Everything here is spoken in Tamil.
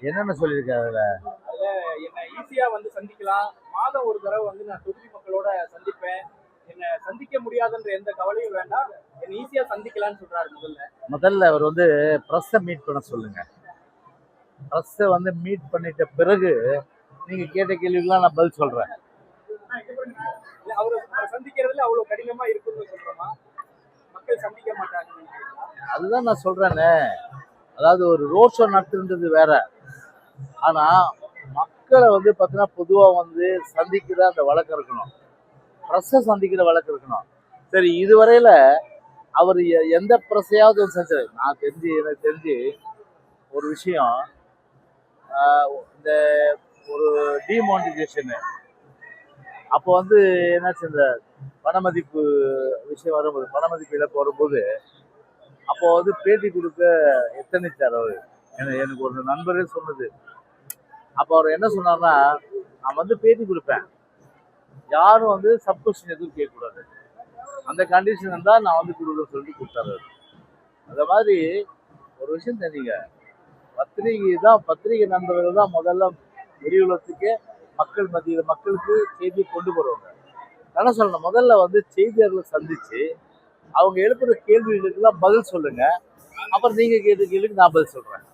என்னென்ன சொல்லியிருக்கேன் அதுல? அதுல என்ன ஈஸியா வந்து சந்திக்கலாம், மாதம் ஒரு தடவை வந்து நான் தொகுதி மக்களோட சந்திப்பேன், என்ன சந்திக்க முடியாதுன்ற எந்த கவலையும் வேண்டாம், என்ன ஈஸியா சந்திக்கலாம்னு சொல்றாரு முதல்ல. முதல்ல அவர் வந்து ப்ரெஸ்ஸை மீட் பண்ண சொல்லுங்க. ப்ரெஸ்ஸை வந்து மீட் பண்ணிட்ட பிறகு நீங்க கேட்ட கேள்விக்கெல்லாம் நான் பதில் சொல்றேன். இல்ல அவரை சந்திக்கிறதுல அவ்வளவு கடினமா இருக்குன்னு சொல்றோமா? மக்கள் சந்திக்க மாட்டாங்க. அதுதான் நான் சொல்றேனே. அதாவது ஒரு ரோட் ஷோ நடத்துன்றது வேற. ஆனா மக்களை வந்து பார்த்தீங்கன்னா பொதுவா வந்து சந்திக்கிற அந்த வழக்கம் இருக்கணும். ப்ரெஸ்ஸை சந்திக்கிற வழக்கம் இருக்கணும். சரி, இதுவரையில அவர் எந்த ப்ரெஸ்ஸையாவது செஞ்சாரு? எனக்கு தெரிஞ்சு ஒரு விஷயம், இந்த ஒரு டிமானிட்டைசேஷன் அப்போ வந்து என்னாச்சு, இந்த பணமதிப்பு விஷயம் வரும்போது, பணமதிப்பு இழப்பு வரும்போது, அப்போ வந்து பேட்டி கொடுக்க எத்தனைச்சார் அவரு. எனக்கு ஒரு நண்பரே சொன்னது. அப்போ அவர் என்ன சொன்னார்னா, நான் வந்து பேட்டி கொடுப்பேன், யாரும் வந்து சப் கொஸ்டின் எதுவும் கேட்கக்கூடாது, அந்த கண்டிஷன் இருந்தால் நான் வந்து கொடுக்குறேன்னு சொல்லிட்டு கொடுத்தாரு. அந்த மாதிரி ஒரு விஷயம் தெரியுங்க, பத்திரிகை நண்பர்கள் தான் முதல்ல வெளி உலகத்துக்கே மக்கள் மத்தியில் மக்களுக்கு செய்தியை கொண்டு போறவங்க. என்ன சொல்லணும், முதல்ல வந்து செய்தியாளர்களை சந்திச்சு அவங்க எழுப்புற கேள்விகளுக்கெல்லாம் பதில் சொல்லுங்க. அப்புறம் நீங்க கேட்ட கேள்விக்கு நான் பதில் சொல்றேன்.